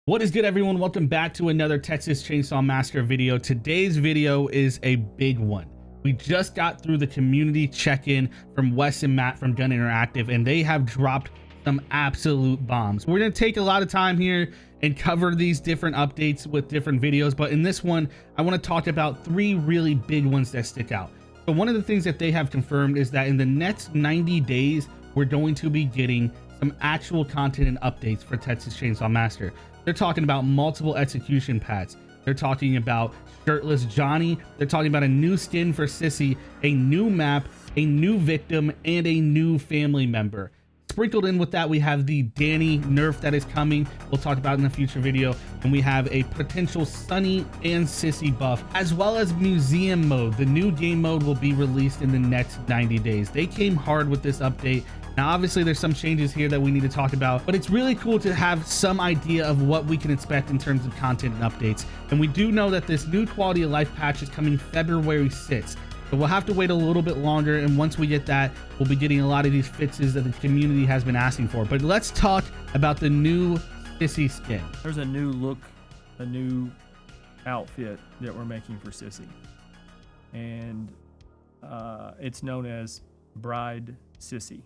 What is good, everyone? Welcome back to another Texas Chain Saw Massacre video. Today's video is a big one. We just got through the community check-in from Wes and Matt from Gun Interactive, and they have dropped some absolute bombs. We're going to take a lot of time here and cover these different updates with different videos, but in this one, I want to talk about three really big ones that stick out. So one of the things that they have confirmed is that in the next 90 days, we're going to be getting some actual content and updates for Texas Chain Saw Massacre. They're talking about multiple execution pads. They're talking about shirtless Johnny. They're talking about a new skin for Sissy, a new map, a new victim, and a new family member. Sprinkled in with that, we have the Danny nerf that is coming. We'll talk about in a future video. And we have a potential Sunny and Sissy buff, as well as museum mode. The new game mode will be released in the next 90 days. They came hard with this update. Now, obviously, there's some changes here that we need to talk about, but it's really cool to have some idea of what we can expect in terms of content and updates. And we do know that this new quality of life patch is coming February 6th. So we'll have to wait a little bit longer, and once we get that, we'll be getting a lot of these fixes that the community has been asking for. But let's talk about the new Sissy skin. There's a new look, a new outfit that we're making for Sissy, and it's known as Bride Sissy.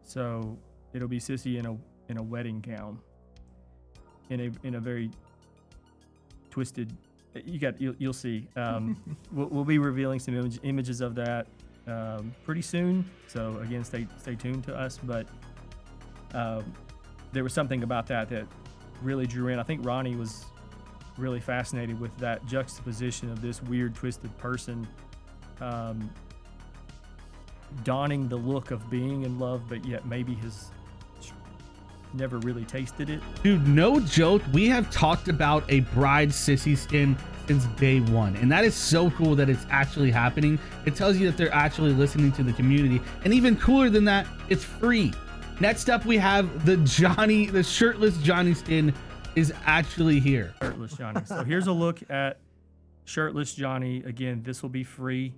So it'll be Sissy in a wedding gown, in a very twisted. You'll see. We'll be revealing some images of that pretty soon. So again, stay tuned to us. But there was something about that really drew in. I think Ronnie was really fascinated with that juxtaposition of this weird twisted person donning the look of being in love, but yet maybe has never really tasted it. Dude, no joke, we have talked about a Bride Sissy skin since day one, and that is so cool that it's actually happening. It tells you that they're actually listening to the community, and even cooler than that, it's free. Next up, we have the shirtless Johnny skin is actually here. Shirtless Johnny. So here's a look at shirtless Johnny. Again, this will be free.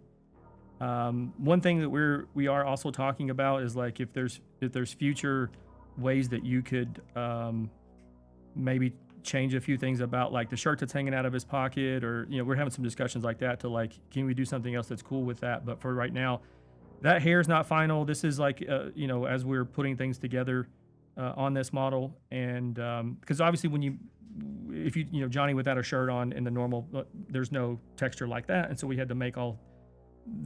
One thing that we are also talking about is, like, if there's future ways that you could maybe change a few things about, like, the shirt that's hanging out of his pocket, or, you know, we're having some discussions like that to, like, can we do something else that's cool with that? But for right now, that hair is not final. This is like, you know, as we're putting things together on this model, and because obviously if you know Johnny without a shirt on in the normal, there's no texture like that, and so we had to make all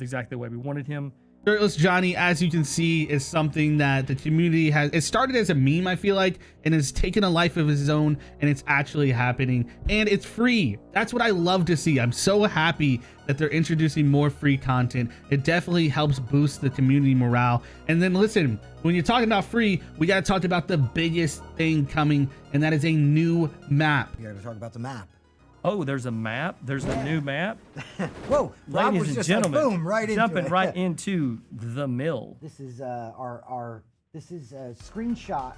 exactly the way we wanted him. Shirtless Johnny, as you can see, is something that the community has. It started as a meme, I feel like, and has taken a life of its own, and it's actually happening, and it's free. That's what I love to see. I'm so happy that they're introducing more free content. It definitely helps boost the community morale. And then listen, when you're talking about free, we got to talk about the biggest thing coming, and that is a new map. You got to talk about the map. Oh, there's a map. There's a new map. Whoa, Rob ladies was and just gentlemen, like, boom, right jumping into it. right into the mill. This is this is a screenshot.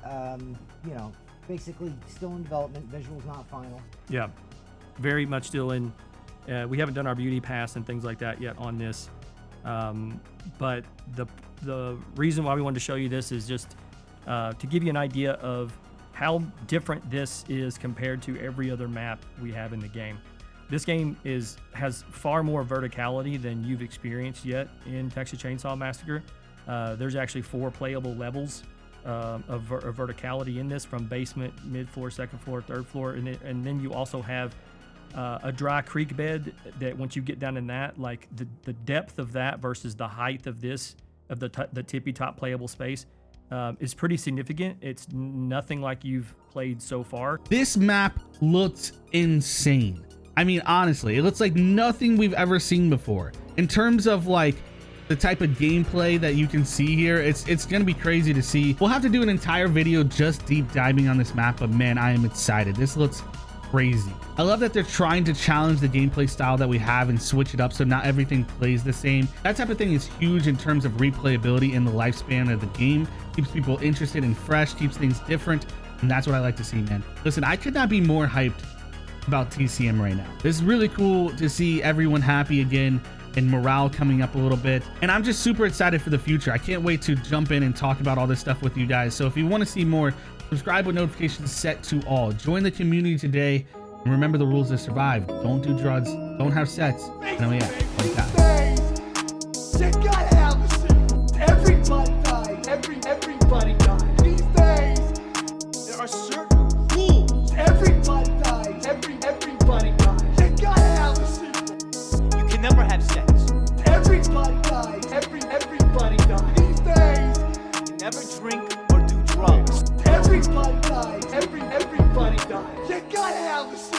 You know, basically still in development. Visuals not final. Yeah, very much still in. We haven't done our beauty pass and things like that yet on this, but the reason why we wanted to show you this is just to give you an idea of how different this is compared to every other map we have in the game. This game has far more verticality than you've experienced yet in Texas Chain Saw Massacre. There's actually 4 playable levels of verticality in this, from basement, mid-floor, second floor, third floor, and then you also have a dry creek bed that once you get down in that, like the depth of that versus the height of this, of the tippy top playable space, is pretty significant. It's nothing like you've played so far. This map looks insane. I mean, honestly, it looks like nothing we've ever seen before. In terms of, like, the type of gameplay that you can see here, it's gonna be crazy to see. We'll have to do an entire video just deep diving on this map, but man, I am excited. This looks crazy. I love that they're trying to challenge the gameplay style that we have and switch it up so not everything plays the same. That type of thing is huge in terms of replayability in the lifespan of the game. Keeps people interested and fresh, keeps things different, and that's what I like to see, man. Listen, I could not be more hyped about TCM right now. This is really cool to see everyone happy again and morale coming up a little bit, and I'm just super excited for the future. I can't wait to jump in and talk about all this stuff with you guys. So if you want to see more, Subscribe with notifications set to all. Join the community today. And remember the rules to survive. Don't do drugs. Don't have sex. And oh yeah, like that. You gotta have a seat. Everybody dies. Everybody dies. These days, there are certain rules. Everybody dies. Everybody dies. You gotta have a seat. You can never have sex. Everybody dies. Everybody dies. These days, You never drink or do drugs. everybody dies. Everybody dies. You gotta have a seat.